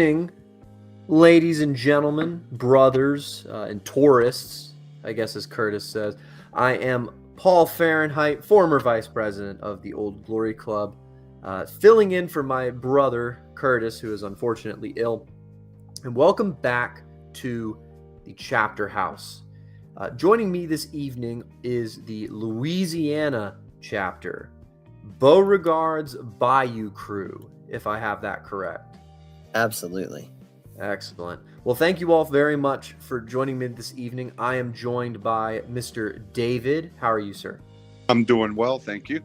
evening, ladies and gentlemen, brothers, and tourists, I guess as Curtis says. I am Paul Fahrenheit, former vice president of the Old Glory Club, filling in for my brother, Curtis, who is unfortunately ill. And welcome back to the Chapter House. Joining me this evening is the Louisiana chapter, Beauregard's Bayou Krewe, if I have that correct. Absolutely. Excellent. Well, thank you all very much for joining me this evening. I am joined by Mr. David. How are you, sir? I'm doing well, thank you.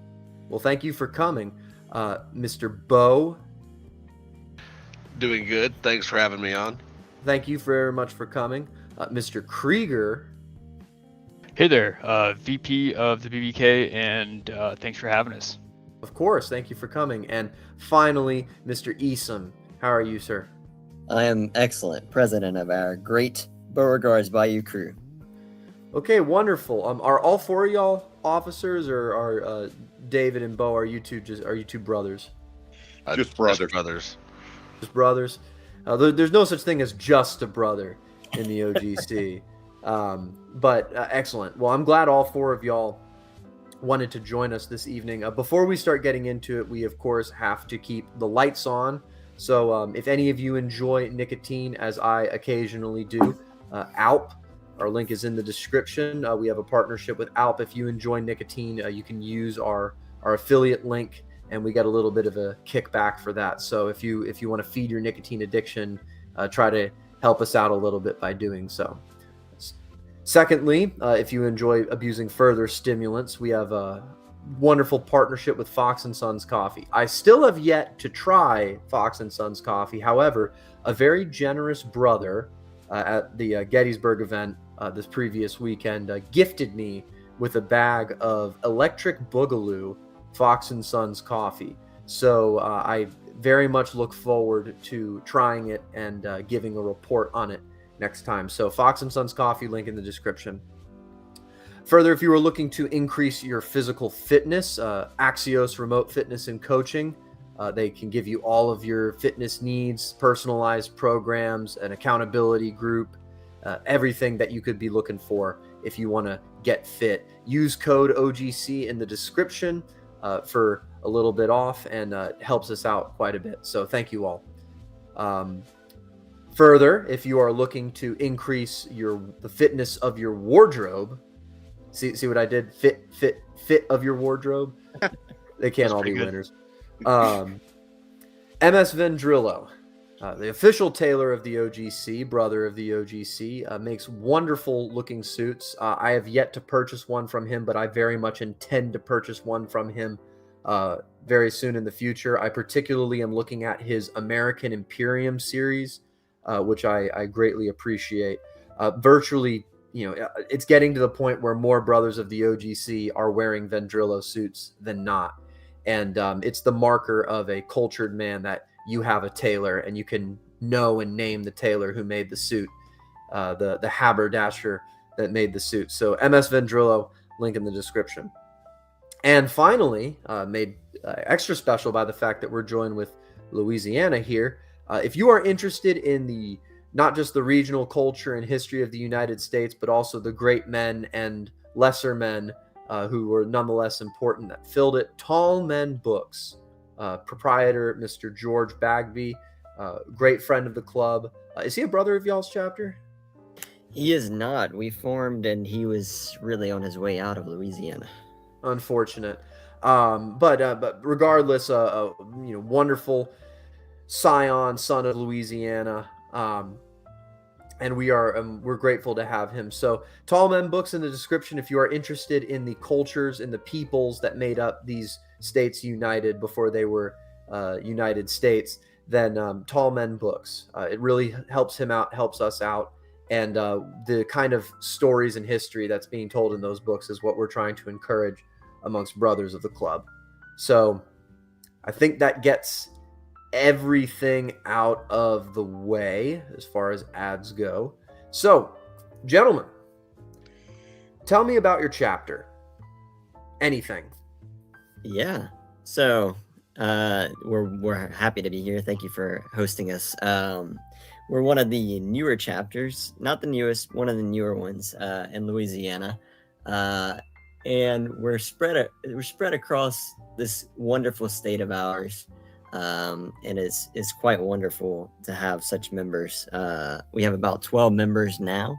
Well, thank you for coming. Mr. Bo. Doing good. Thanks for having me on. Thank you very much for coming. Mr. Krieger. Hey there, VP of the BBK, and thanks for having us. Of course, thank you for coming. And finally, Mr. Easom. How are you, sir? I am excellent, president of our great Beauregard's Bayou Krewe. Okay, wonderful. Are all four of y'all officers, or are David and Bo? Are you two brothers? Just brothers. Just brothers. There's no such thing as just a brother in the OGC. But excellent. Well, I'm glad all four of y'all wanted to join us this evening. Before we start getting into it, we of course have to keep the lights on. So if any of you enjoy nicotine, as I occasionally do, ALP, our link is in the description. We have a partnership with ALP. If you enjoy nicotine, you can use our affiliate link, and we get a little bit of a kickback for that. So if you want to feed your nicotine addiction, try to help us out a little bit by doing so. Secondly, if you enjoy abusing further stimulants, we have a wonderful partnership with Fox & Sons Coffee. I still have yet to try Fox & Sons Coffee. However, a very generous brother at the Gettysburg event this previous weekend gifted me with a bag of Electric Boogaloo Fox & Sons Coffee. So I very much look forward to trying it and giving a report on it next time. So Fox & Sons Coffee, link in the description. Further, if you are looking to increase your physical fitness, Axios Remote Fitness and Coaching, they can give you all of your fitness needs, personalized programs, an accountability group, everything that you could be looking for if you want to get fit. Use code OGC in the description for a little bit off, and it helps us out quite a bit. So thank you all. Further, if you are looking to increase the fitness of your wardrobe, see what I did? Fit of your wardrobe. They can't all be winners. MS Vendrillo, the official tailor of the OGC, brother of the OGC, makes wonderful looking suits. I have yet to purchase one from him, but I very much intend to purchase one from him very soon in the future. I particularly am looking at his American Imperium series, which I greatly appreciate. Virtually, it's getting to the point where more brothers of the OGC are wearing Vendrillo suits than not. And it's the marker of a cultured man that you have a tailor, and you can know and name the tailor who made the suit, the haberdasher that made the suit. So MS Vendrillo, link in the description. And finally, made extra special by the fact that we're joined with Louisiana here. If you are interested in not just the regional culture and history of the United States, but also the great men and lesser men who were nonetheless important that filled it, Tall Men Books, proprietor Mr. George Bagby, great friend of the club. Is he a brother of y'all's chapter? He is not. We formed, and he was really on his way out of Louisiana. Unfortunate. But regardless, wonderful scion, son of Louisiana. And we're grateful to have him. So Tall Men Books in the description if you are interested in the cultures and the peoples that made up these states united before they were United States. Then Tall Men Books. It really helps him out, helps us out. And the kind of stories and history that's being told in those books is what we're trying to encourage amongst brothers of the club. So I think that gets everything out of the way as far as ads go. So, gentlemen, tell me about your chapter. Anything. Yeah. So We're happy to be here. Thank you for hosting us. We're one of the newer chapters, not the newest, one of the newer ones in Louisiana, and we're spread across this wonderful state of ours, and it's quite wonderful to have such members. We have about 12 members now,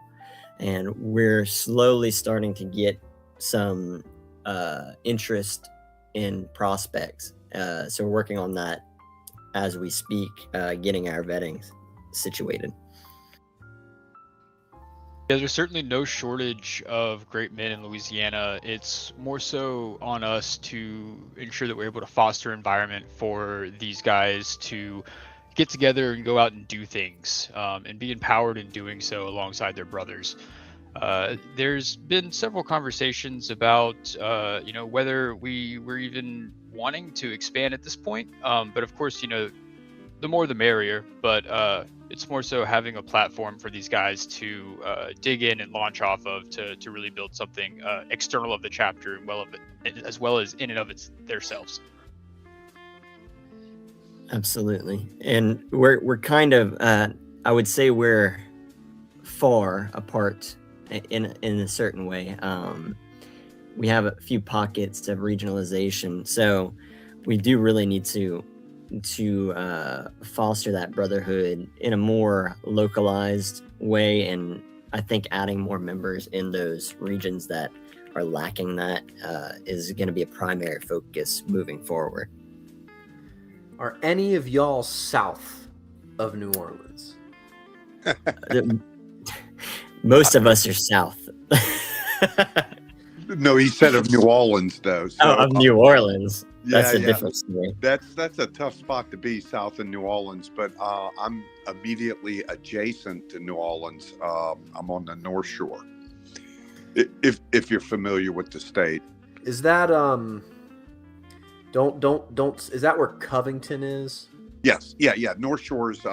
and we're slowly starting to get some interest in prospects. So we're working on that as we speak, getting our vetting situated. Yeah, there's certainly no shortage of great men in Louisiana. It's more so on us to ensure that we're able to foster an environment for these guys to get together and go out and do things, and be empowered in doing so alongside their brothers. There's been several conversations about, whether we were even wanting to expand at this point. But of course, the more the merrier. But it's more so having a platform for these guys to dig in and launch off of to really build something external of the chapter as well as in and of themselves. Absolutely, and we're kind of I would say we're far apart in a certain way. We have a few pockets of regionalization, so we do really need to foster that brotherhood in a more localized way, and I think adding more members in those regions that are lacking that is going to be a primary focus moving forward. Are any of y'all south of New Orleans? Most of us are south. No, he said of New Orleans, though. So, of New Orleans. That's a yeah. different story. That's a tough spot to be, south of New Orleans. But I'm immediately adjacent to New Orleans. I'm on the North Shore. If you're familiar with the state, Is that don't is that where Covington is? yes, yeah. North Shore's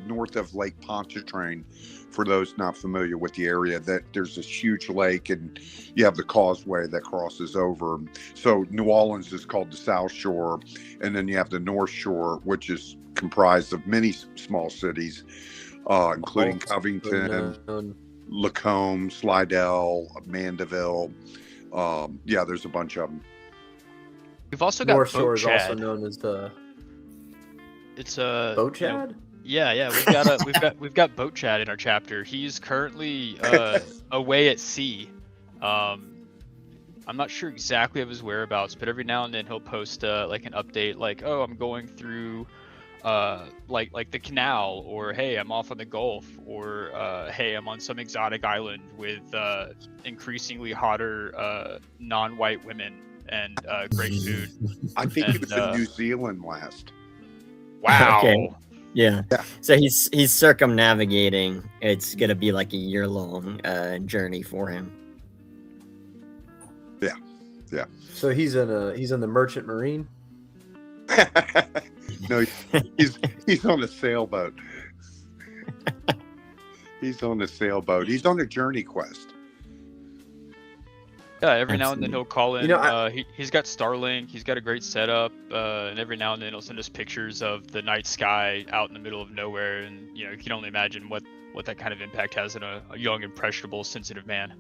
north of Lake Pontchartrain. For those not familiar with the area, that there's this huge lake, and you have the causeway that crosses over. So New Orleans is called the South Shore, and then you have the North Shore, which is comprised of many small cities, including Covington, Lacombe, Slidell, Mandeville. There's a bunch of them. We've also got North Shore Boat is also Chad. known as the It's Boat Chad? Yeah, we've got Boat Chad in our chapter. He's currently away at sea. I'm not sure exactly of his whereabouts, but every now and then he'll post like an update, like, oh, I'm going through like the canal, or hey, I'm off on the Gulf, or hey, I'm on some exotic island with increasingly hotter non-white women and great food. I think he was in New Zealand last. Wow. Okay. Yeah. So he's circumnavigating. It's gonna be like a year-long journey for him. Yeah. So he's in the Merchant Marine? No, he's on a sailboat. He's on a sailboat. He's on a journey quest. Yeah, every now and then he'll call in. He's got Starlink. He's got a great setup, and every now and then he'll send us pictures of the night sky out in the middle of nowhere. And you can only imagine what that kind of impact has on a young, impressionable, sensitive man.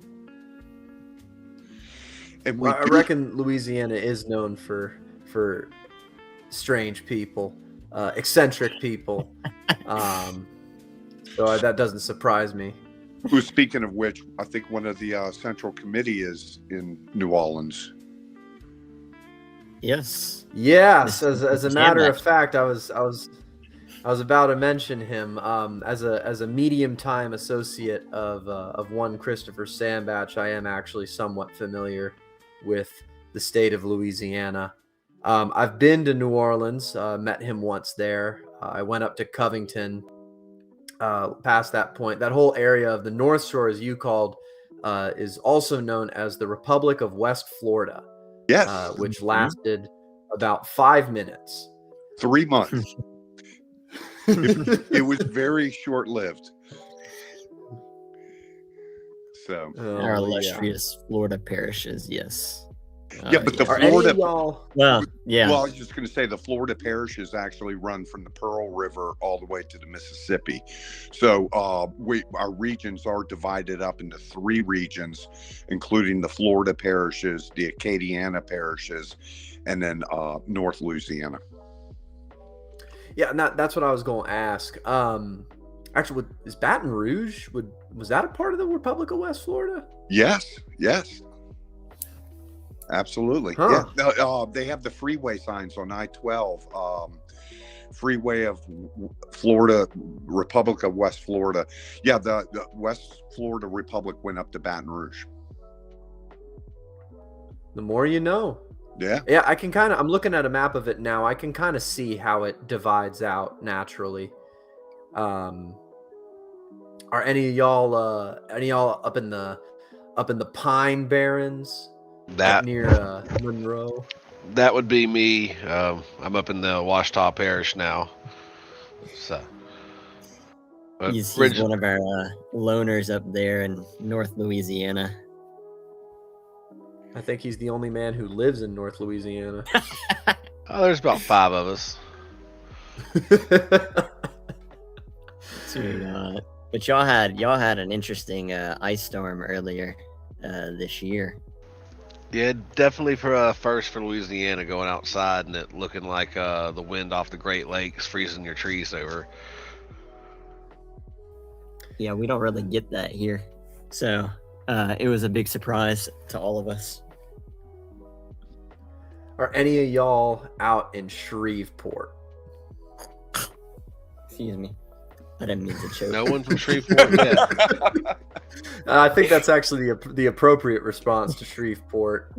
And I reckon Louisiana is known for strange people, eccentric people. So that doesn't surprise me. Who, speaking of which, I think one of the Central Committee is in New Orleans. Yes. Yes, as a matter of fact, I was about to mention him as a medium time associate of one Christopher Sandbatch. I am actually somewhat familiar with the state of Louisiana. I've been to New Orleans, met him once there. I went up to Covington. Past that point, that whole area of the North Shore, as you called, is also known as the Republic of West Florida. Yes. Which lasted about 5 minutes. 3 months. It was very short-lived. So our illustrious Florida parishes, yes. Yeah, but the Are any Florida of y'all? Well, yeah. Well, I was just going to say the Florida parishes actually run from the Pearl River all the way to the Mississippi. So our regions are divided up into 3 regions, including the Florida parishes, the Acadiana parishes, and then North Louisiana. Yeah, and that's what I was going to ask. Actually, is Baton Rouge, was that a part of the Republic of West Florida? Yes. Absolutely. Huh. Yeah. They have the freeway signs on I-12, freeway of Florida, Republic of West Florida. Yeah, the West Florida Republic went up to Baton Rouge. The more you know. Yeah. Yeah, I'm looking at a map of it now. I can kind of see how it divides out naturally. Are any of y'all up in the Pine Barrens? That Near Monroe. that would be me. I'm up in the Washita Parish now. So He's one of our loners up there in North Louisiana. I think he's the only man who lives in North Louisiana. there's about 5 of us. But y'all had an interesting ice storm earlier this year. Yeah, definitely for a first for Louisiana, going outside and it looking like the wind off the Great Lakes freezing your trees over. Yeah, we don't really get that here, so it was a big surprise to all of us. Are any of y'all out in Shreveport? Excuse me, I didn't mean to choke. No one from Shreveport yet. I think that's actually the appropriate response to Shreveport.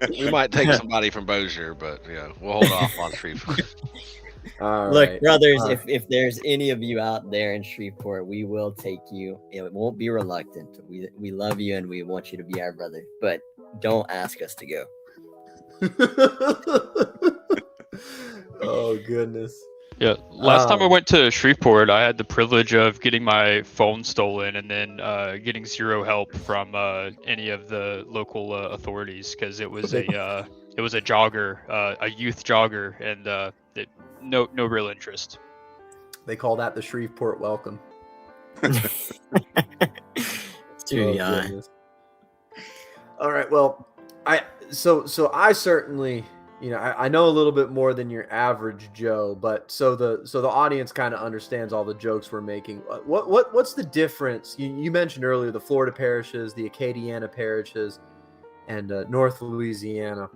We might take somebody from Bossier, but yeah, we'll hold off on Shreveport. All Look, right. brothers, if there's any of you out there in Shreveport, we will take you. It won't be reluctant. We love you and we want you to be our brother, but don't ask us to go. Oh goodness. Yeah, last time I went to Shreveport, I had the privilege of getting my phone stolen and then getting zero help from any of the local authorities because it was a jogger, a youth jogger, and no real interest. They call that the Shreveport welcome. Goodness. All right. Well, I certainly, I know a little bit more than your average Joe, but so the audience kind of understands all the jokes we're making. What's the difference? You mentioned earlier the Florida parishes, the Acadiana parishes, and North Louisiana.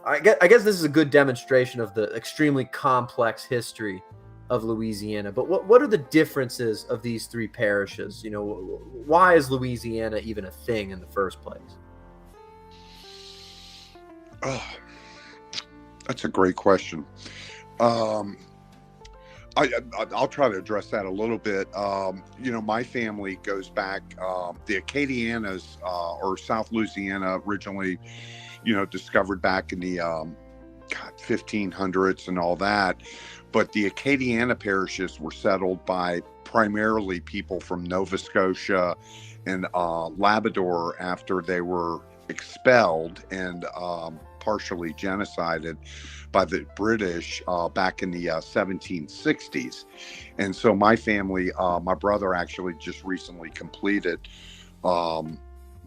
I guess this is a good demonstration of the extremely complex history of Louisiana. But what are the differences of these 3 parishes? Why is Louisiana even a thing in the first place? Oh, that's a great question. I'll try to address that a little bit. My family goes back. The Acadianas or South Louisiana originally, discovered back in the 1500s and all that. But the Acadiana parishes were settled by primarily people from Nova Scotia and Labrador after they were expelled and partially genocided by the British back in the 1760s. And so my family, my brother actually just recently completed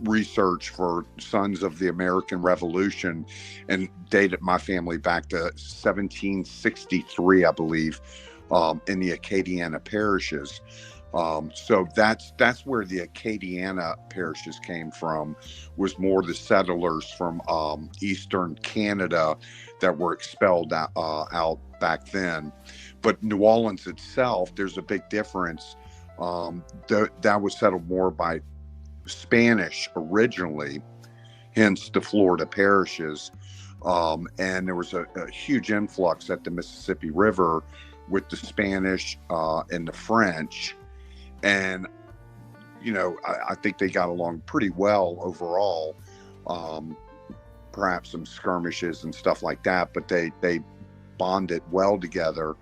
research for Sons of the American Revolution and dated my family back to 1763, I believe, in the Acadiana parishes. So that's where the Acadiana parishes came from, was more the settlers from Eastern Canada that were expelled out back then. But New Orleans itself, there's a big difference. That was settled more by Spanish originally, hence the Florida parishes. And there was a huge influx at the Mississippi River with the Spanish and the French. And, I think they got along pretty well overall. Perhaps some skirmishes and stuff like that, but they bonded well together.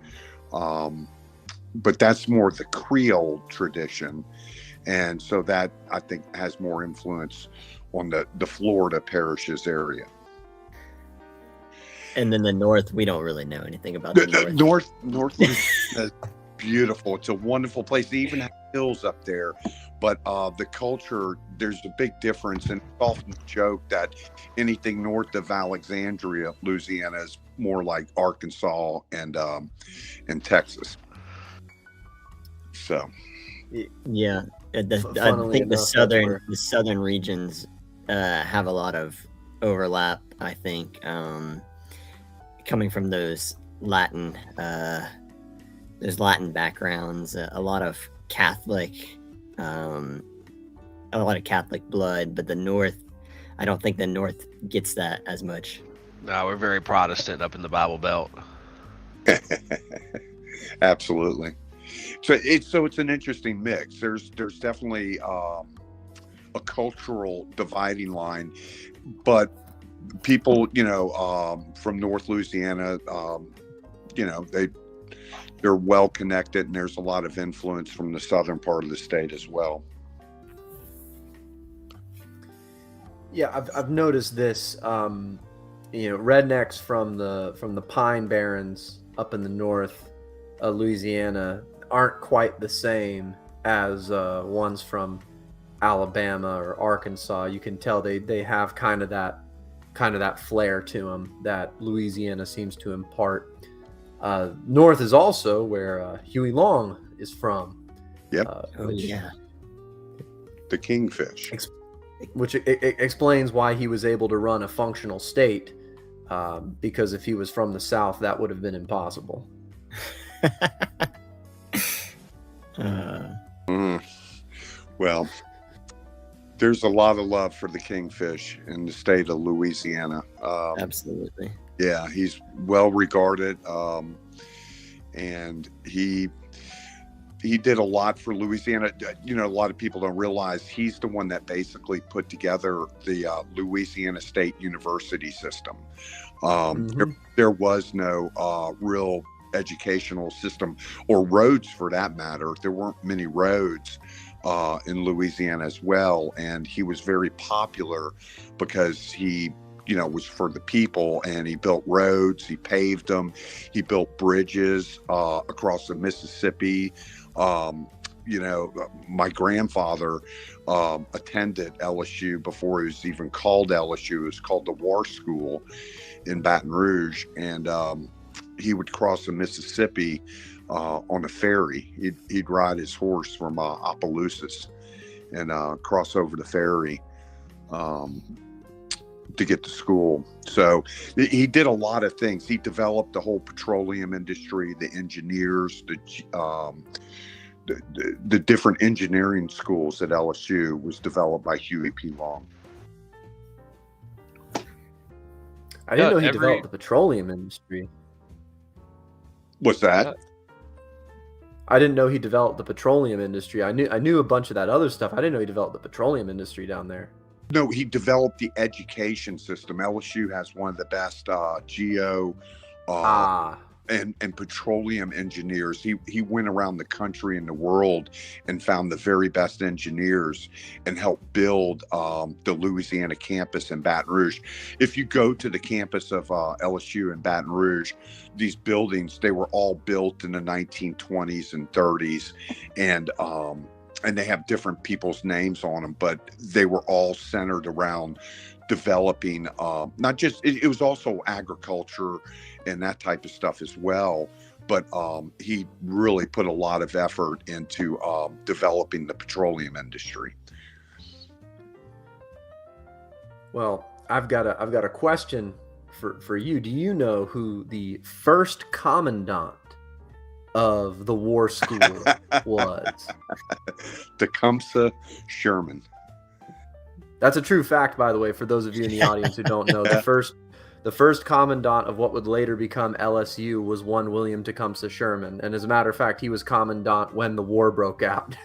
But that's more the Creole tradition. And so that, I think, has more influence on the Florida parishes area. And then the North, we don't really know anything about the North. North is beautiful. It's a wonderful place. They even have hills up there. But the culture, there's a big difference. And it's often joked that anything north of Alexandria, Louisiana, is more like Arkansas and Texas. So, yeah, I Funnily think enough, the southern regions have a lot of overlap. I think coming from those Latin backgrounds, a lot of Catholic blood, but the North, I don't think the North gets that as much. No, we're very Protestant up in the Bible Belt. absolutely. So it's an interesting mix. There's definitely a cultural dividing line, but people, from North Louisiana, they're well connected, and there's a lot of influence from the southern part of the state as well. Yeah, I've noticed this. Rednecks from the Pine Barrens up in the north of Louisiana aren't quite the same as ones from Alabama or Arkansas. You can tell they have kind of that flair to them that Louisiana seems to impart. North is also where Huey Long is from. Yep. The Kingfish. Which explains why he was able to run a functional state, because if he was from the South, that would have been impossible. Well, there's a lot of love for the Kingfish in the state of Louisiana. Absolutely. Yeah, he's well regarded, and he did a lot for Louisiana. A lot of people don't realize he's the one that basically put together the Louisiana State University system. There was no real educational system, or roads for that matter. There weren't many roads in Louisiana as well, and he was very popular because he was for the people, and he built roads, he paved them, he built bridges across the Mississippi. My grandfather attended LSU before it was even called LSU. It was called the War School in Baton Rouge, and he would cross the Mississippi on a ferry. He'd ride his horse from Opelousas and cross over the ferry to get to school. So he did a lot of things. He developed the whole petroleum industry, the engineers, the different engineering schools at LSU was developed by Huey P. Long. I didn't know he developed the petroleum industry. What's that? I didn't know he developed the petroleum industry. I knew a bunch of that other stuff. I didn't know he developed the petroleum industry down there. No, he developed the education system. LSU has one of the best geo and petroleum engineers. He went around the country and the world and found the very best engineers and helped build the Louisiana campus in Baton Rouge. If you go to the campus of LSU in Baton Rouge, these buildings, they were all built in the 1920s and 30s, and they have different people's names on them, but they were all centered around developing, not just, it was also agriculture and that type of stuff as well. But he really put a lot of effort into developing the petroleum industry. Well, I've got a question for you. Do you know who the first commandant of the war school was? Tecumseh Sherman. That's a true fact, by the way, for those of you in the audience who don't know. The first commandant of what would later become LSU was one William Tecumseh Sherman, and as a matter of fact, he was commandant when the war broke out.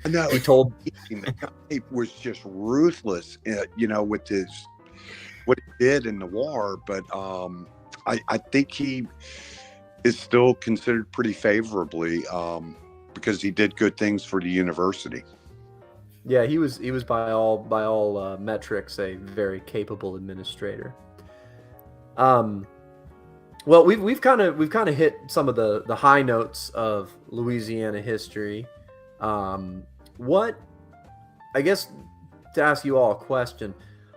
No, he was just ruthless, with what he did in the war. But I think he is still considered pretty favorably because he did good things for the university. Yeah, he was by all metrics a very capable administrator. Well, we've kind of hit some of the high notes of Louisiana history. What, I guess, to ask you all a question,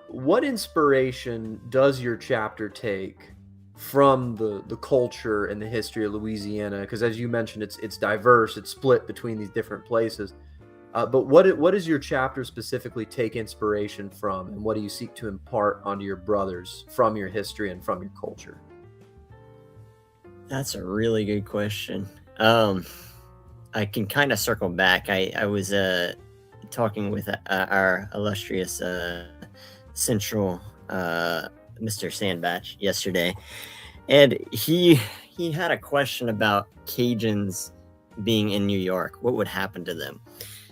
what inspiration does your chapter take from the culture and the history of Louisiana? Because as you mentioned, it's diverse, it's split between these different places. But what does your chapter specifically take inspiration from, and what do you seek to impart onto your brothers from your history and from your culture? That's a really good question. I can kind of circle back. I was talking with our illustrious Central Mr. Sandbatch yesterday, and he had a question about Cajuns being in New York. What would happen to them?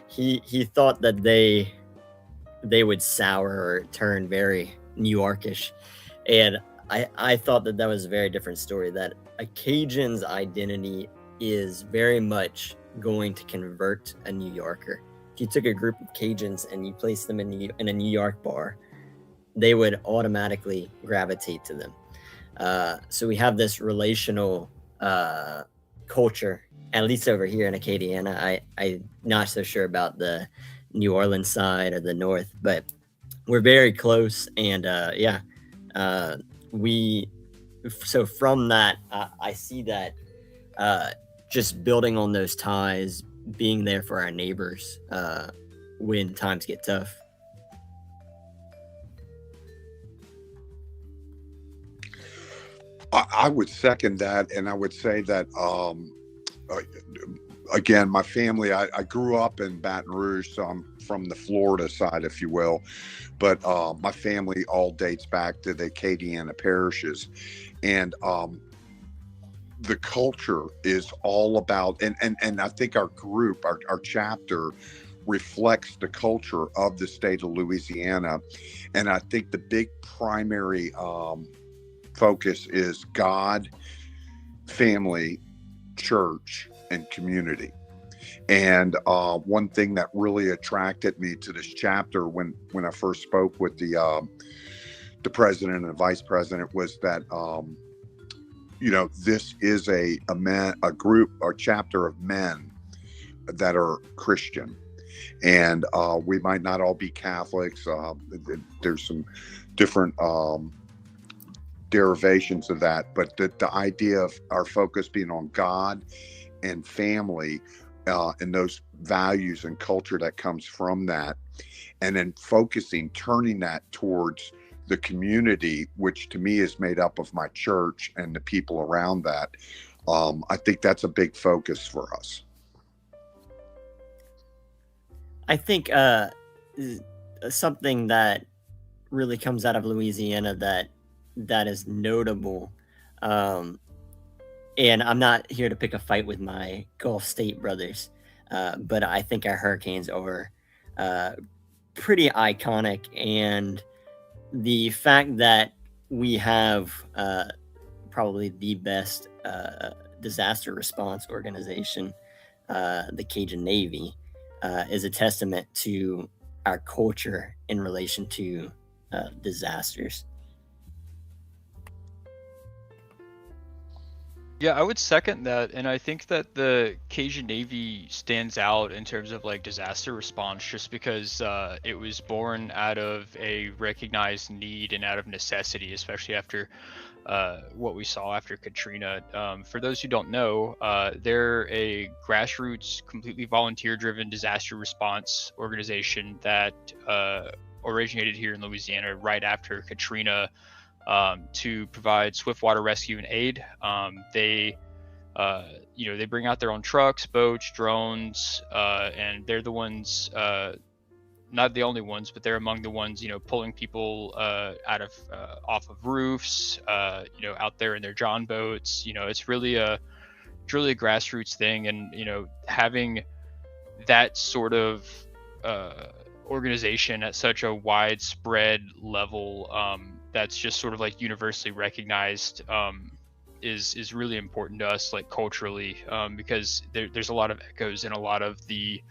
He thought that they would sour or turn very New Yorkish, and I thought that was a very different story. That a Cajun's identity is very much going to convert a New Yorker. If you took a group of Cajuns and you placed them in a New York bar, they would automatically gravitate to them. So we have this relational culture, at least over here in Acadiana. I'm not so sure about the New Orleans side or the north, but we're very close. And so from that, I see that just building on those ties, being there for our neighbors when times get tough. I would second that, and I would say that again, my family. I grew up in Baton Rouge, so I'm from the Florida side, if you will. But my family all dates back to the Acadiana parishes, and the culture is all about, and I think our group, our chapter, reflects the culture of the state of Louisiana, and I think the big primary focus is God, family, church, and community. And one thing that really attracted me to this chapter when I first spoke with the president and the vice president was that this is a group or chapter of men that are Christian, and we might not all be Catholics. There's some different derivations of that, but the idea of our focus being on God and family and those values and culture that comes from that, and then turning that towards the community, which to me is made up of my church and the people around that. I think that's a big focus for us. I think something that really comes out of Louisiana that is notable, and I'm not here to pick a fight with my Gulf State brothers, but I think our Hurricanes are pretty iconic, and the fact that we have probably the best disaster response organization, the Cajun Navy, is a testament to our culture in relation to disasters. Yeah, I would second that, and I think that the Cajun Navy stands out in terms of like disaster response, just because it was born out of a recognized need and out of necessity, especially after what we saw after Katrina. For those who don't know, they're a grassroots, completely volunteer-driven disaster response organization that originated here in Louisiana right after Katrina. To provide swift water rescue and aid. They bring out their own trucks, boats, drones, and they're the ones, not the only ones, but they're among the ones, pulling people off of roofs, out there in their John boats. It's really a grassroots thing, and having that sort of organization at such a widespread level, that's just sort of like universally recognized, is really important to us, like culturally, because there's a lot of echoes in a lot of the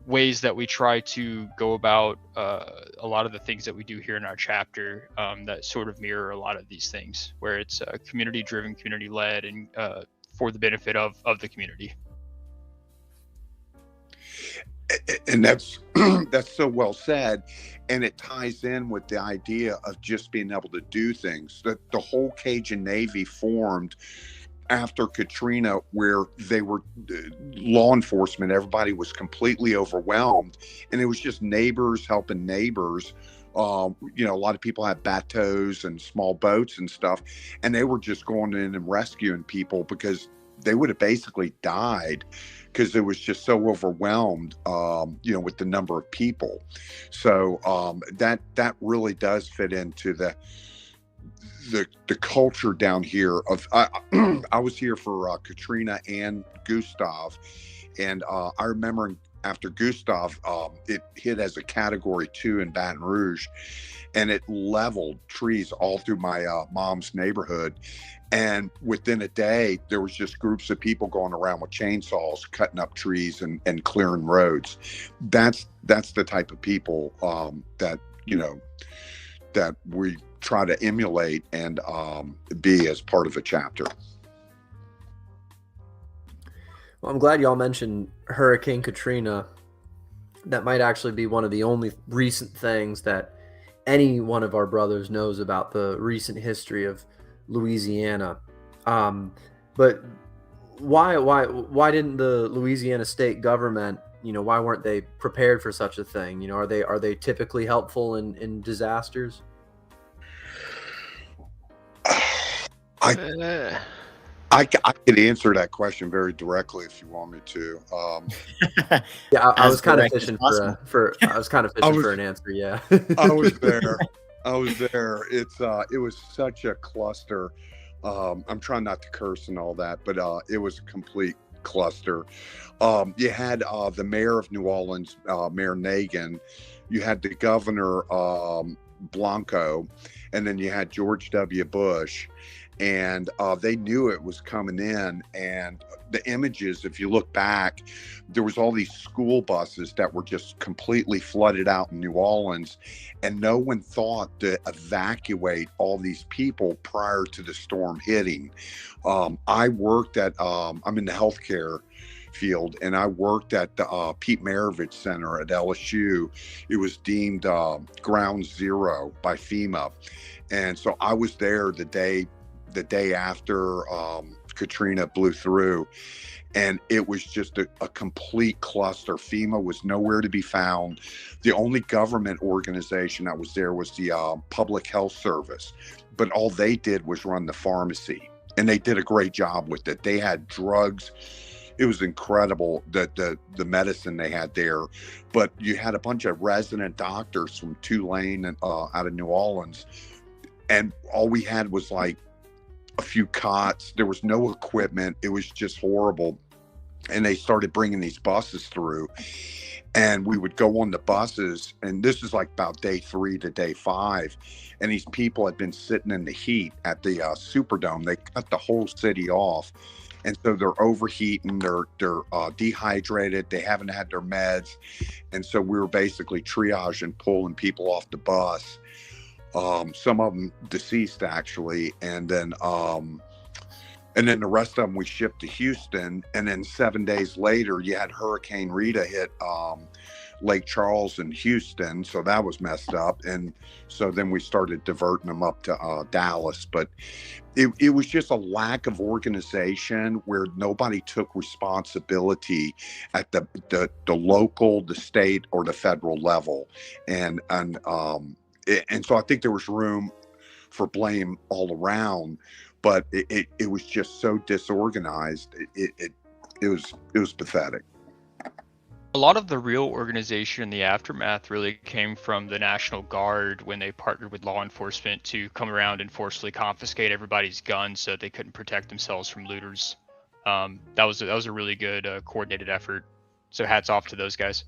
ways that we try to go about a lot of the things that we do here in our chapter that sort of mirror a lot of these things, where it's community driven, community led, and for the benefit of the community. And that's that's so well said, and it ties in with the idea of just being able to do things. That the whole Cajun Navy formed after Katrina, where they were law enforcement, everybody was completely overwhelmed, and it was just neighbors helping neighbors. You know, a lot of people had bateaus and small boats and stuff, and they were just going in and rescuing people because they would have basically died because it was just so overwhelmed, you know, with the number of people. So that really does fit into the culture down here. Of I was here for Katrina and Gustav, and I remember after Gustav, it hit as a Category 2 in Baton Rouge, and it leveled trees all through my mom's neighborhood. And within a day, there was just groups of people going around with chainsaws, cutting up trees and clearing roads. That's the type of people that, you know, that we try to emulate and be as part of a chapter. Well, I'm glad y'all mentioned Hurricane Katrina. That might actually be one of the only recent things that any one of our brothers knows about the recent history of Louisiana. But why didn't the Louisiana state government, you know, why weren't they prepared for such a thing? You know, are they typically helpful in disasters? I could answer that question very directly if you want me to. Yeah, I was kind of direct as fishing possible. for an answer. Yeah, I was there. It was such a cluster. I'm trying not to curse and all that, but it was a complete cluster. You had the mayor of New Orleans, Mayor Nagin. You had the governor, Blanco, and then you had George W. Bush. And they knew it was coming in, and the images, if you look back, there was all these school buses that were just completely flooded out in New Orleans, and no one thought to evacuate all these people prior to the storm hitting. I worked at I'm in the healthcare field, and I worked at the Pete Maravich Center at LSU. It was deemed ground zero by FEMA, and so I was there the day after Katrina blew through, and it was just a complete cluster. FEMA was nowhere to be found. The only government organization that was there was the Public Health Service, but all they did was run the pharmacy, and they did a great job with it. They had drugs. It was incredible, the medicine they had there. But you had a bunch of resident doctors from Tulane and out of New Orleans, and all we had was like a few cots. There was no equipment. It was just horrible. And they started bringing these buses through, and we would go on the buses, and this is like about day 3 to day 5, and these people had been sitting in the heat at the Superdome. They cut the whole city off, and so they're overheating, they're dehydrated, they haven't had their meds, and so we were basically triaging, pulling people off the bus. Some of them deceased actually, and then the rest of them we shipped to Houston. And then 7 days later, you had Hurricane Rita hit Lake Charles in Houston, so that was messed up. And so then we started diverting them up to Dallas. But it was just a lack of organization where nobody took responsibility at the local, the state, or the federal level, and so I think there was room for blame all around, but it was just so disorganized. It was pathetic. A lot of the real organization in the aftermath really came from the National Guard when they partnered with law enforcement to come around and forcibly confiscate everybody's guns so that they couldn't protect themselves from looters. That was a really good coordinated effort. So hats off to those guys.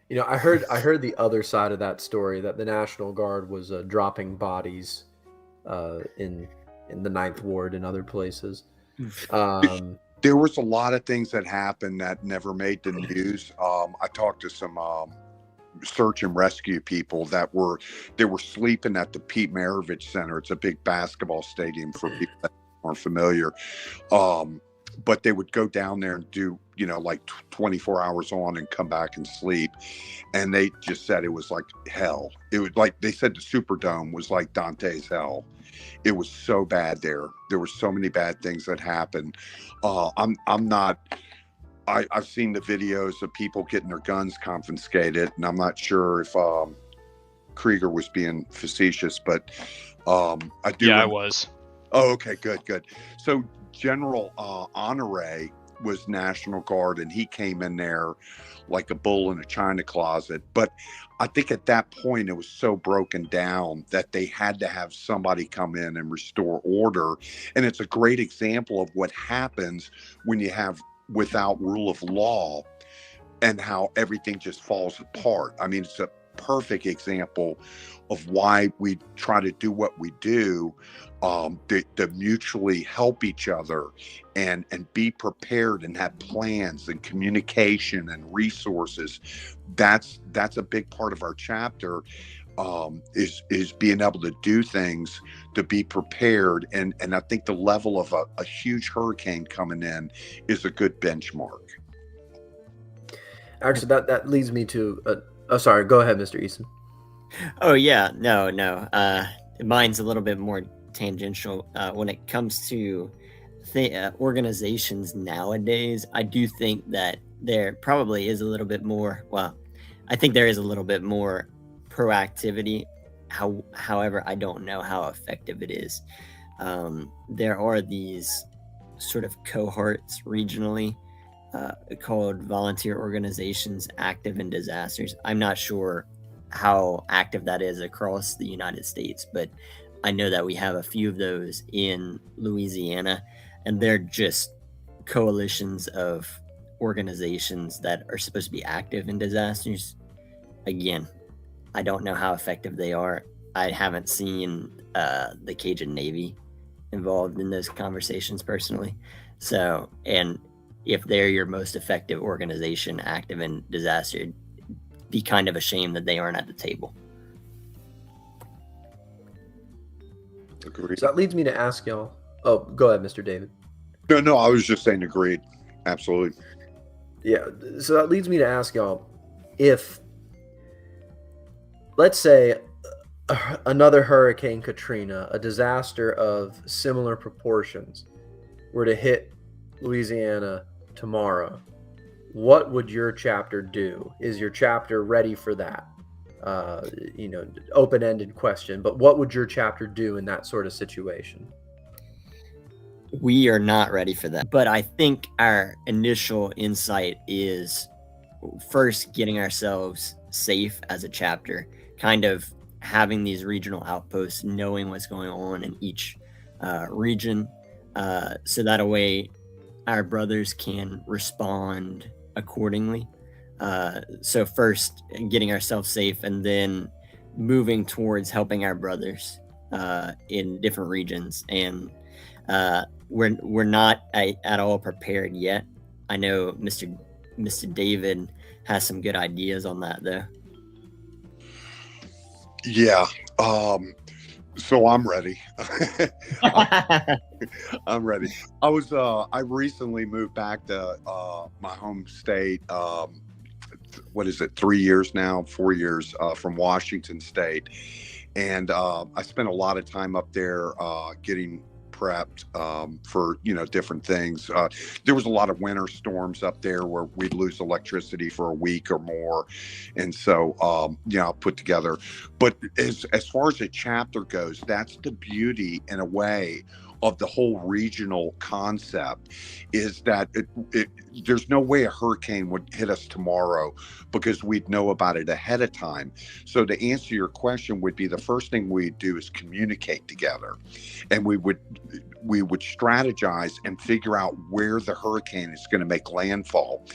You know, I heard the other side of that story, that the National Guard was dropping bodies in the Ninth Ward and other places. There was a lot of things that happened that never made the news. I talked to some search and rescue people that were sleeping at the Pete Maravich Center. It's a big basketball stadium for people that aren't familiar. But they would go down there and do, like 24 hours on and come back and sleep. And they just said it was like hell. It was like, they said the Superdome was like Dante's hell. It was so bad there. There were so many bad things that happened. I've seen the videos of people getting their guns confiscated, and I'm not sure if Krieger was being facetious, but I do. Yeah, I was. Oh, okay, good. So General Honore was National Guard, and he came in there like a bull in a china closet. But I think at that point it was so broken down that they had to have somebody come in and restore order. And it's a great example of what happens when you have without rule of law and how everything just falls apart. I mean, it's a perfect example of why we try to do what we do, to mutually help each other and be prepared and have plans and communication and resources. That's a big part of our chapter, is being able to do things to be prepared. And I think the level of a huge hurricane coming in is a good benchmark. Actually, that leads me to sorry, go ahead, Mr. Easton. Oh yeah, no. Mine's a little bit more tangential. When it comes to organizations nowadays, I do think that there probably is a little bit more. Well, I think there is a little bit more proactivity. However, I don't know how effective it is. There are these sort of cohorts regionally called volunteer organizations active in disasters. I'm not sure how active that is across the United States, but I know that we have a few of those in Louisiana, and they're just coalitions of organizations that are supposed to be active in disasters. Again, I don't know how effective they are. I haven't seen the Cajun Navy involved in those conversations personally. So, and if they're your most effective organization active in disaster, it'd be kind of a shame that they aren't at the table. Agreed. So that leads me to ask y'all. Oh, go ahead, Mr. David. No, I was just saying agreed. Absolutely. Yeah. So that leads me to ask y'all, if, let's say, another Hurricane Katrina, a disaster of similar proportions, were to hit Louisiana tomorrow, what would your chapter do? Is your chapter ready for that? Open-ended question, but what would your chapter do in that sort of situation? We are not ready for that, but I think our initial insight is first getting ourselves safe as a chapter, kind of having these regional outposts, knowing what's going on in each region, so that a way our brothers can respond accordingly. So first getting ourselves safe, and then moving towards helping our brothers in different regions. And we're not at all prepared yet. I know Mr. David has some good ideas on that though. Yeah. So I'm ready. I'm ready. I recently moved back to my home state. What is it? 3 years now, 4 years from Washington State. And I spent a lot of time up there getting prepped for different things. There was a lot of winter storms up there where we'd lose electricity for a week or more, and so I'll put together. But as far as the chapter goes, that's the beauty in a way of the whole regional concept, is that there's no way a hurricane would hit us tomorrow because we'd know about it ahead of time. So to answer your question would be, the first thing we'd do is communicate together, and we would strategize and figure out where the hurricane is going to make landfall.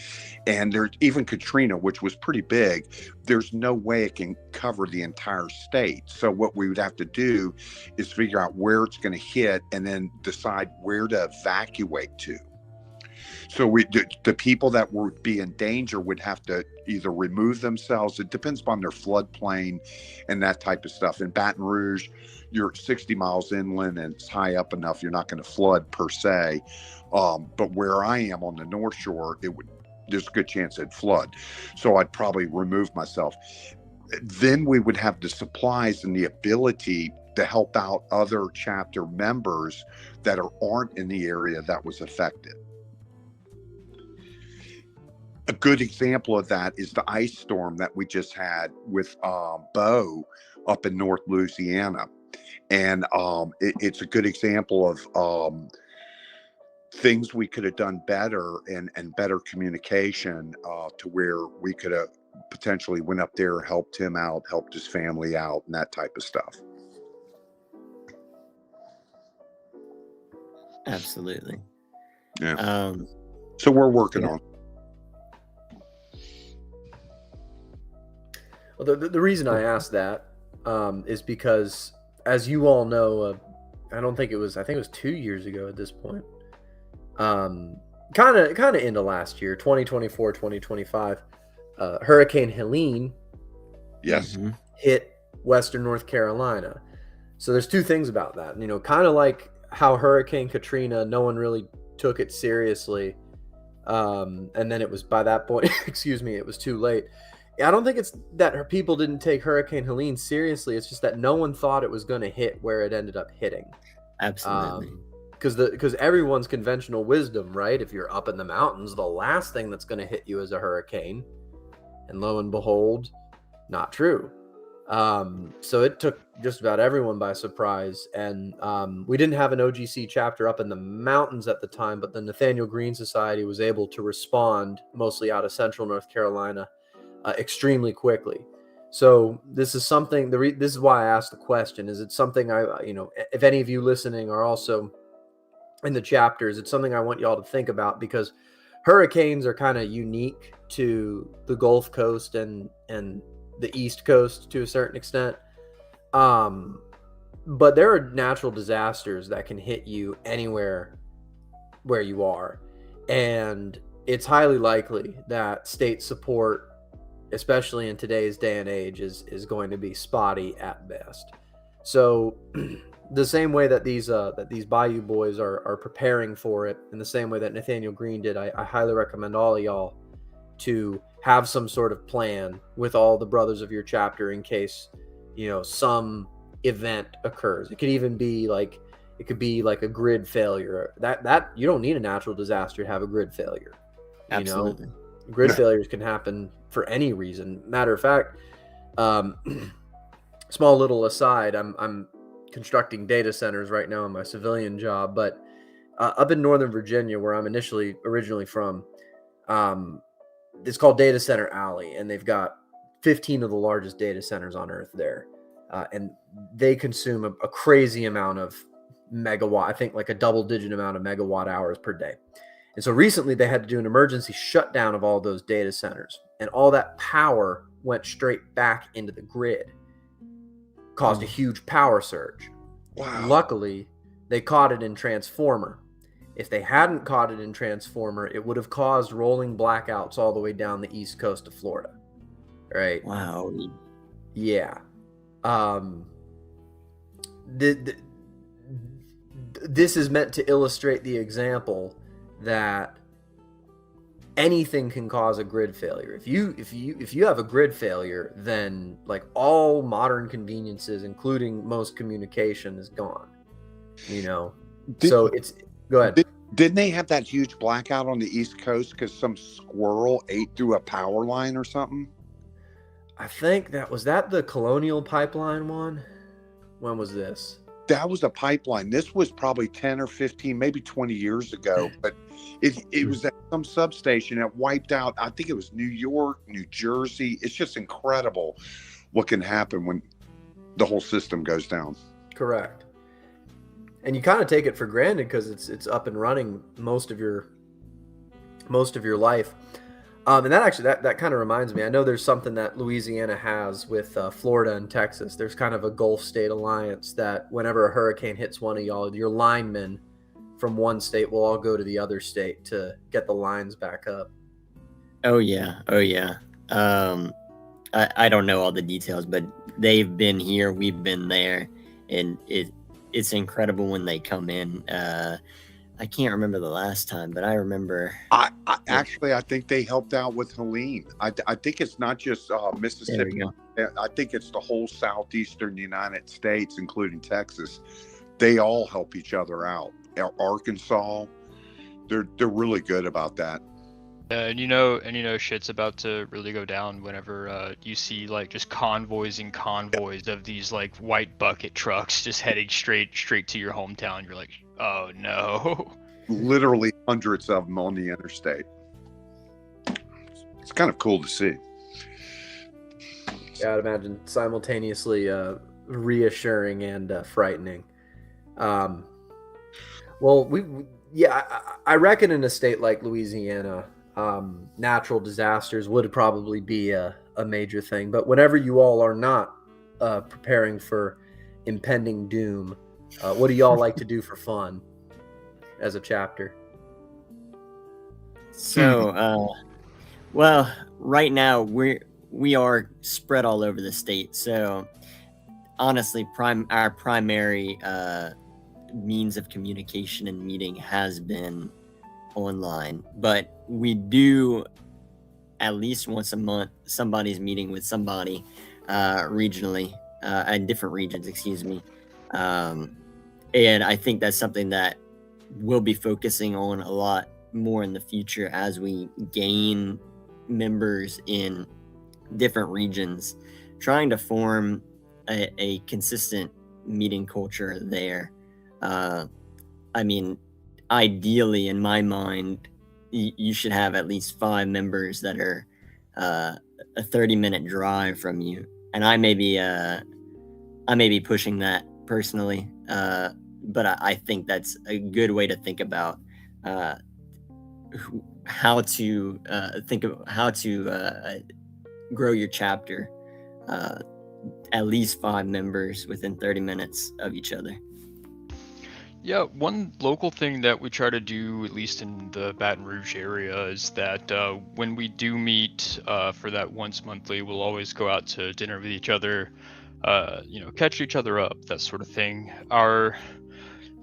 And there's even Katrina, which was pretty big, there's no way it can cover the entire state. So what we would have to do is figure out where it's going to hit and then decide where to evacuate to. So the people that would be in danger would have to either remove themselves. It depends upon their floodplain and that type of stuff. In Baton Rouge, you're 60 miles inland and it's high up enough, you're not going to flood per se. But where I am on the North Shore, there's a good chance it'd flood. So I'd probably remove myself. Then we would have the supplies and the ability to help out other chapter members that aren't in the area that was affected. A good example of that is the ice storm that we just had with Beau up in North Louisiana. And it's a good example of things we could have done better and better communication to where we could have potentially went up there, helped him out, helped his family out, and that type of stuff. Absolutely. Yeah. So we're working on. Well, the reason I asked that is because, as you all know, I think it was 2 years ago at this point. Kind of into last year, 2024, 2025. Hurricane Helene, Yes. hit Western North Carolina. So there's two things about that. You know, kind of like how Hurricane Katrina, no one really took it seriously. And then it was, by that point, it was too late. I don't think it's that people didn't take Hurricane Helene seriously. It's just that no one thought it was going to hit where it ended up hitting. Absolutely. Because everyone's conventional wisdom, right? If you're up in the mountains, the last thing that's going to hit you is a hurricane. And lo and behold, not true. So it took just about everyone by surprise. And we didn't have an OGC chapter up in the mountains at the time, but the Nathaniel Green Society was able to respond, mostly out of central North Carolina, extremely quickly. So this is something, this is why I asked the question. Is it something if any of you listening are also in the chapters, it's something I want y'all to think about, because hurricanes are kind of unique to the Gulf Coast and the East Coast to a certain extent. But there are natural disasters that can hit you anywhere where you are. And it's highly likely that state support, especially in today's day and age, is going to be spotty at best. So the same way that these Bayou boys are preparing for it, in the same way that Nathaniel Green did, I highly recommend all of y'all to have some sort of plan with all the brothers of your chapter in case, some event occurs. It could even be like, a grid failure. That you don't need a natural disaster to have a grid failure. Absolutely. Grid failures can happen for any reason. Matter of fact, small little aside, I'm constructing data centers right now in my civilian job, but up in Northern Virginia, where I'm originally from, it's called Data Center Alley, and they've got 15 of the largest data centers on Earth there, and they consume a crazy amount of megawatt. I think like a double-digit amount of megawatt hours per day. And so recently they had to do an emergency shutdown of all those data centers, and all that power went straight back into the grid, caused a huge power surge. Wow. Luckily, they caught it in transformer. If they hadn't caught it in transformer, it would have caused rolling blackouts all the way down the east coast of Florida. Right? Wow. Yeah. This is meant to illustrate the example that anything can cause a grid failure. If you have a grid failure, then like all modern conveniences, including most communication, is gone. So it's go ahead. Didn't they have that huge blackout on the East Coast because some squirrel ate through a power line or something? I think that was the Colonial Pipeline one. When was this? That was a pipeline. This was probably 10 or 15, maybe 20 years ago. But it was at some substation. It wiped out, I think it was New York, New Jersey. It's just incredible what can happen when the whole system goes down. Correct. And you kind of take it for granted because it's up and running most of your life. And that kind of reminds me, I know there's something that Louisiana has with Florida and Texas. There's kind of a Gulf State alliance that whenever a hurricane hits one of y'all, your linemen from one state will all go to the other state to get the lines back up. Oh yeah. I don't know all the details, but they've been here, we've been there, and it's incredible when they come in. I can't remember the last time, but I remember. I think they helped out with Helene. I think it's not just Mississippi. I think it's the whole southeastern United States, including Texas. They all help each other out. Arkansas, they're really good about that. And shit's about to really go down whenever you see like just convoys and convoys of these like white bucket trucks just heading straight to your hometown. You're like, oh no. Literally hundreds of them on the interstate. It's kind of cool to see. Yeah, I'd imagine simultaneously reassuring and frightening. Well, I reckon in a state like Louisiana, natural disasters would probably be a major thing. But whenever you all are not preparing for impending doom, what do y'all like to do for fun as a chapter? So, well, right now we are spread all over the state. So, honestly, our primary means of communication and meeting has been online, but we do at least once a month somebody's meeting with somebody regionally in different regions, and I think that's something that we'll be focusing on a lot more in the future as we gain members in different regions, trying to form a consistent meeting culture there. I mean, ideally, in my mind, you should have at least 5 members that are a 30-minute drive from you. And I may be pushing that personally, but I think that's a good way to think about how to grow your chapter. At least 5 members within 30 minutes of each other. Yeah, one local thing that we try to do, at least in the Baton Rouge area, is that when we do meet for that once monthly, we'll always go out to dinner with each other, catch each other up, that sort of thing. Our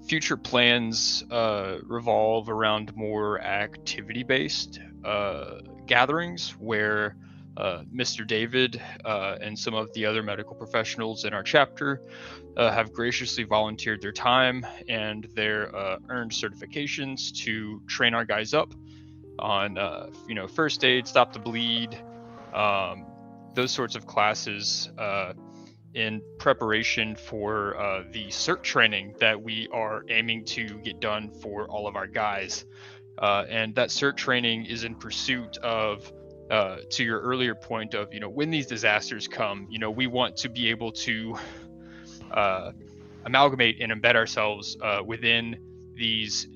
future plans revolve around more activity-based gatherings where Mr. David and some of the other medical professionals in our chapter have graciously volunteered their time and their earned certifications to train our guys up on, first aid, stop the bleed, those sorts of classes in preparation for the CERT training that we are aiming to get done for all of our guys. And that CERT training is in pursuit of, to your earlier point of, when these disasters come, we want to be able to amalgamate and embed ourselves within these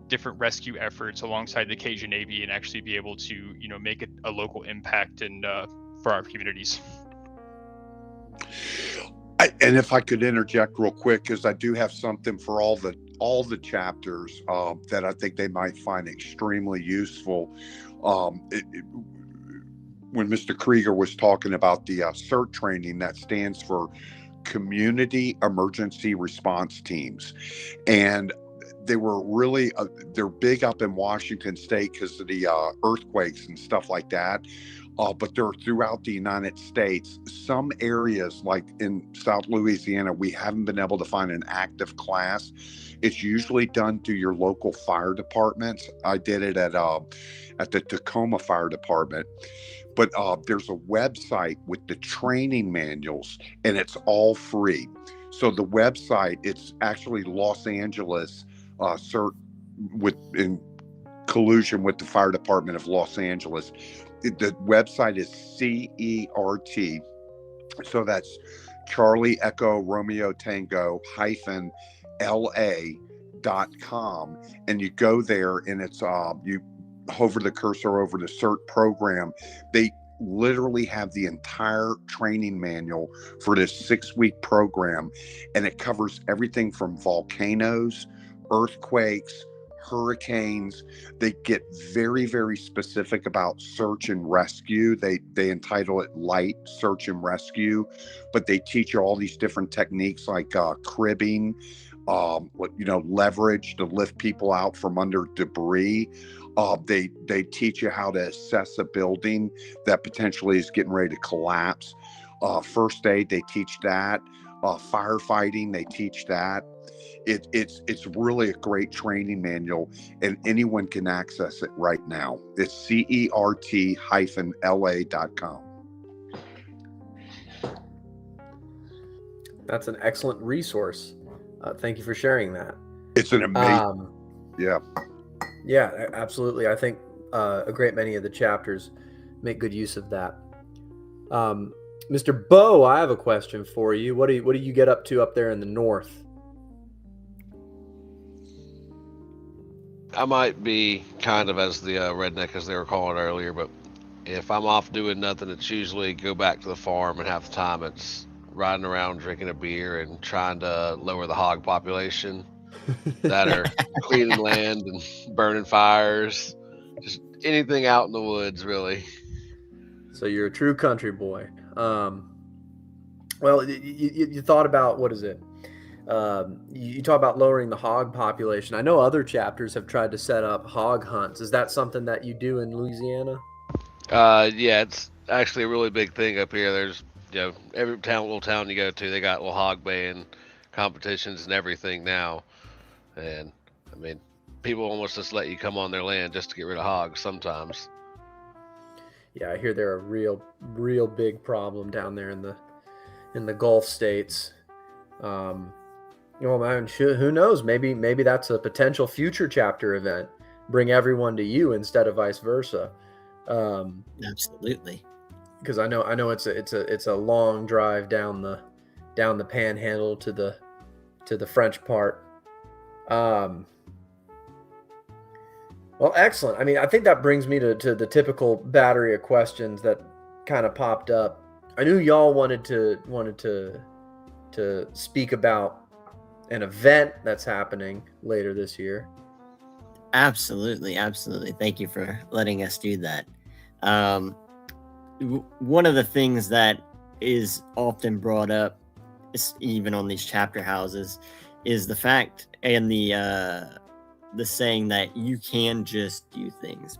different rescue efforts alongside the Cajun Navy and actually be able to, make a local impact and for our communities. And if I could interject real quick, because I do have something for all the chapters that I think they might find extremely useful. When Mr. Krieger was talking about the CERT training, that stands for Community Emergency Response Teams, and they were really they're big up in Washington State because of the earthquakes and stuff like that. But they're throughout the United States. Some areas, like in South Louisiana, we haven't been able to find an active class. It's usually done through your local fire departments. I did it at the Tacoma Fire Department. But there's a website with the training manuals, and it's all free. So the website, it's actually Los Angeles CERT in collusion with the Fire Department of Los Angeles. The website is CERT, so that's Charlie Echo Romeo Tango -LA.com, and you go there, and it's you hover the cursor over the CERT program. They literally have the entire training manual for this 6-week program, and it covers everything from volcanoes, earthquakes, hurricanes. They get very, very specific about search and rescue. They entitle it light search and rescue, but they teach you all these different techniques like cribbing, leverage to lift people out from under debris. They teach you how to assess a building that potentially is getting ready to collapse. First aid, they teach that. Firefighting, they teach that. It's really a great training manual, and anyone can access it right now. It's CERT-LA.com. That's an excellent resource. Thank you for sharing that. It's an amazing, yeah. Yeah, absolutely. I think a great many of the chapters make good use of that. Mr. Bo, I have a question for you. What do you get up to up there in the north? I might be kind of as the redneck as they were calling earlier, but if I'm off doing nothing, it's usually go back to the farm, and half the time it's riding around drinking a beer and trying to lower the hog population that are cleaning land and burning fires, just anything out in the woods, really. So you're a true country boy. Well, you thought about, what is it? You talk about lowering the hog population. I know other chapters have tried to set up hog hunts. Is that something that you do in Louisiana? Yeah, it's actually a really big thing up here. There's, every little town you go to, they got little hog baying competitions and everything now. And I mean, people almost just let you come on their land just to get rid of hogs sometimes. Yeah, I hear they're a real big problem down there in the Gulf states. Man, who knows? Maybe that's a potential future chapter event. Bring everyone to you instead of vice versa. Absolutely. Because I know it's a long drive down the panhandle to the French part. Well, excellent. I mean, I think that brings me to the typical battery of questions that kind of popped up. I knew y'all wanted to speak about an event that's happening later this year. Absolutely. Thank you for letting us do that. One of the things that is often brought up, even on these chapter houses, is the fact and the saying that you can just do things.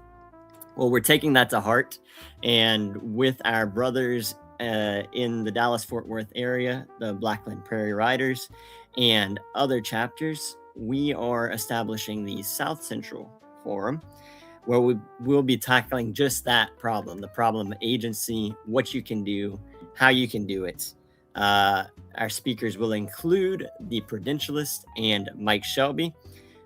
Well, we're taking that to heart, and with our brothers in the Dallas-Fort Worth area, the Blackland Prairie Riders, and other chapters, we are establishing the South Central Forum, where we will be tackling just that problem, the problem of agency, what you can do, how you can do it. Our speakers will include the Prudentialist and Mike Shelby,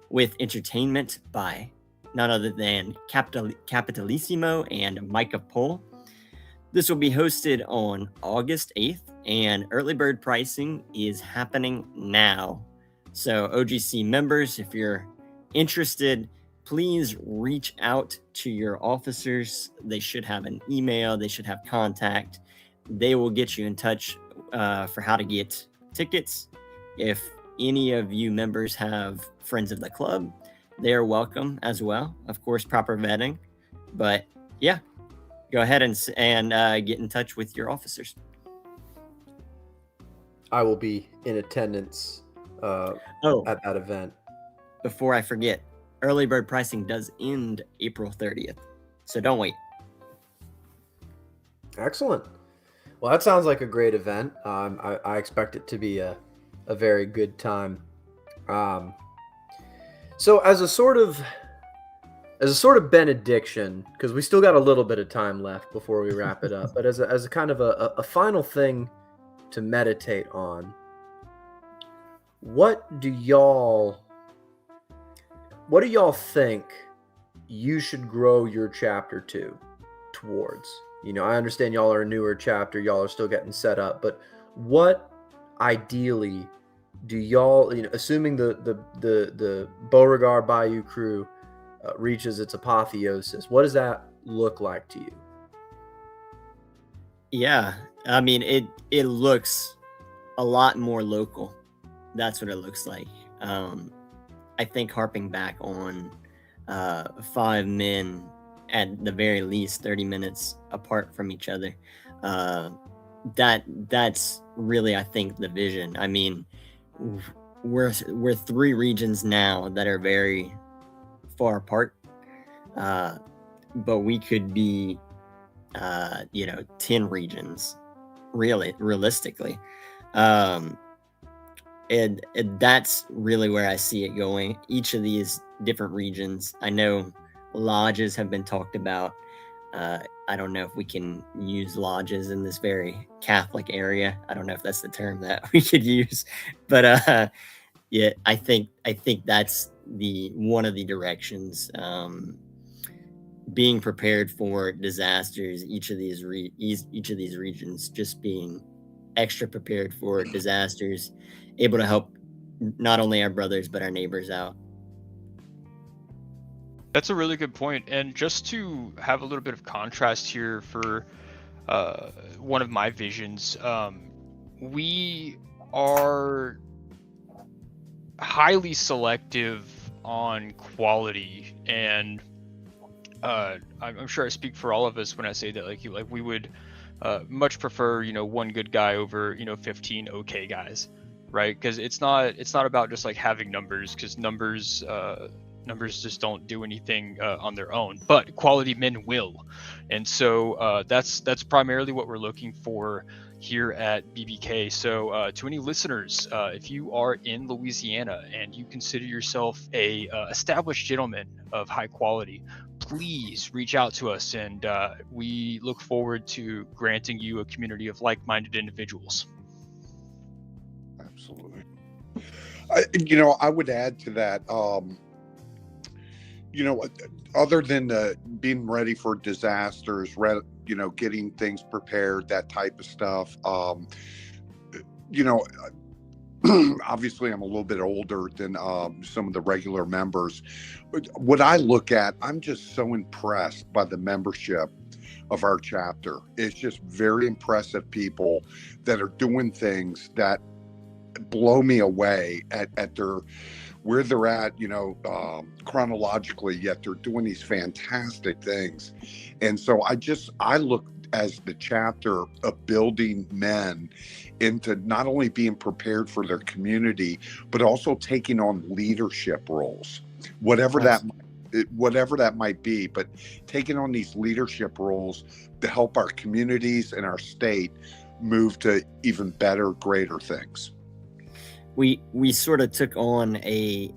with entertainment by none other than Capitalissimo and Micah Pohl. This will be hosted on August 8th, and early bird pricing is happening now. So OGC members, if you're interested, please reach out to your officers. They should have an email. They should have contact. They will get you in touch for how to get tickets. If any of you members have friends of the club, they are welcome as well. Of course, proper vetting. But yeah, go ahead and get in touch with your officers. I will be in attendance at that event. Before I forget, early bird pricing does end April 30th. So don't wait. Excellent. Well, that sounds like a great event. I expect it to be a very good time. So as a sort of benediction, because we still got a little bit of time left before we wrap it up, but as a kind of a final thing to meditate on, what do y'all think you should grow your chapter towards? I understand y'all are a newer chapter, y'all are still getting set up, but what ideally do y'all, assuming the Beauregard Bayou Krewe reaches its apotheosis, what does that look like to you? Yeah, I mean, it looks a lot more local. That's what it looks like. I I think harping back on 5 men at the very least 30 minutes apart from each other, that's really, I think, the vision. I mean, we're 3 regions now that are very far apart, but we could be 10 regions, really, realistically. And that's really where I see it going. Each of these different regions, I know lodges have been talked about. I don't know if we can use lodges in this very Catholic area. I don't know if that's the term that we could use, but yeah, I think that's one of the directions. Being prepared for disasters. Each of these regions just being extra prepared for disasters, able to help not only our brothers but our neighbors out. That's a really good point. And just to have a little bit of contrast here for one of my visions, we are highly selective on quality, and I'm sure I speak for all of us when I say that like we would much prefer one good guy over 15 okay guys, right? Because it's not about just like having numbers, because numbers just don't do anything on their own, but quality men will. And so that's primarily what we're looking for here at BBK. So to any listeners, if you are in Louisiana and you consider yourself a established gentleman of high quality, please reach out to us, and we look forward to granting you a community of like-minded individuals. Absolutely. I would add to that, other than being ready for disasters, getting things prepared, that type of stuff. Obviously I'm a little bit older than some of the regular members. What I look at, I'm just so impressed by the membership of our chapter. It's just very impressive people that are doing things that blow me away at their where they're at, chronologically, yet they're doing these fantastic things. And so I look as the chapter of building men into not only being prepared for their community, but also taking on leadership roles, whatever that might be, but taking on these leadership roles to help our communities and our state move to even better, greater things. We sort of took on a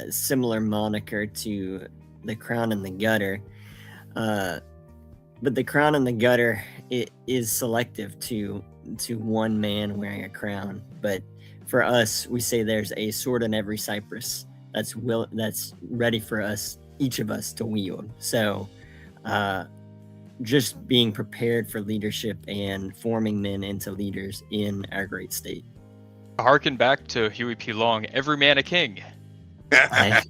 similar moniker to the Crown and the Gutter, but the Crown and the Gutter, it is selective to one man wearing a crown. But for us, we say there's a sword in every cypress that's ready for us, each of us, to wield. So just being prepared for leadership and forming men into leaders in our great state. Harken back to Huey P. Long, every man a king. Amen.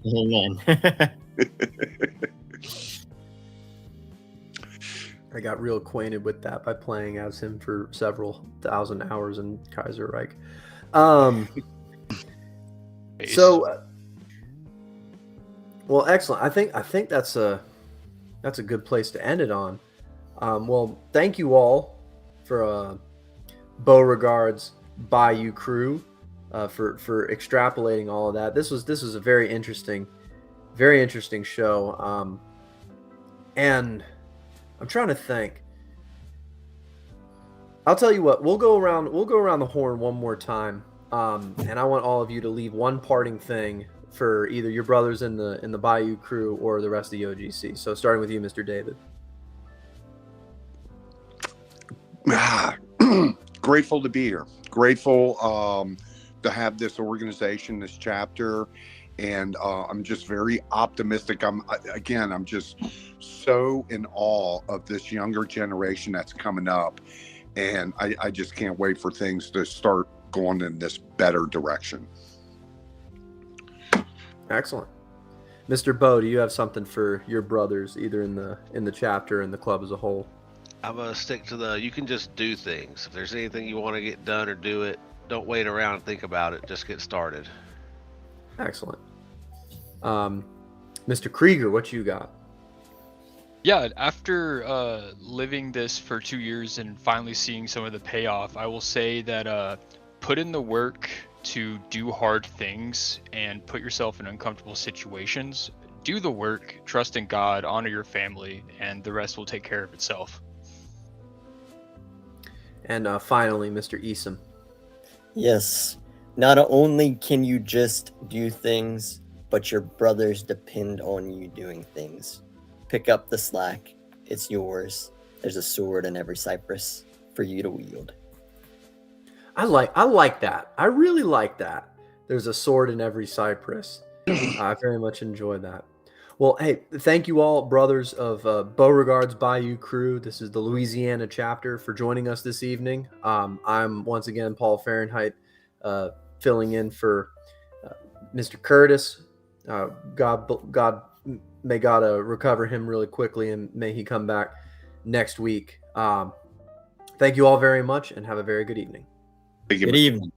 I got real acquainted with that by playing as him for several thousand hours in Kaiserreich. Well, excellent. I think that's a good place to end it on. Well, thank you all for Beauregard's Bayou Krewe, for extrapolating all of that. This was a very interesting show. And I'm trying to think. I'll tell you what. We'll go around the horn one more time. And I want all of you to leave one parting thing for either your brothers in the Bayou Krewe or the rest of the OGC. So starting with you, Mr. David. Grateful to be here. Grateful to have this organization, this chapter, and I'm just very optimistic. I'm just so in awe of this younger generation that's coming up, and I just can't wait for things to start going in this better direction. Excellent. Mr. Bo, do you have something for your brothers, either in the chapter and the club as a whole? I'm going to stick to you can just do things. If there's anything you want to get done or do it, don't wait around and think about it. Just get started. Excellent. Mr. Krieger, what you got? Yeah, after living this for 2 years and finally seeing some of the payoff, I will say that put in the work to do hard things and put yourself in uncomfortable situations. Do the work, trust in God, honor your family, and the rest will take care of itself. And finally, Mr. Easom. Yes. Not only can you just do things, but your brothers depend on you doing things. Pick up the slack. It's yours. There's a sword in every cypress for you to wield. I like that. I really like that. There's a sword in every cypress. I very much enjoy that. Well, hey, thank you all, brothers of Beauregard's Bayou Krewe. This is the Louisiana chapter for joining us this evening. I'm once again Paul Fahrenheit, filling in for Mr. Curtis. God, may God recover him really quickly, and may he come back next week. Thank you all very much, and have a very good evening. Thank you. Good evening.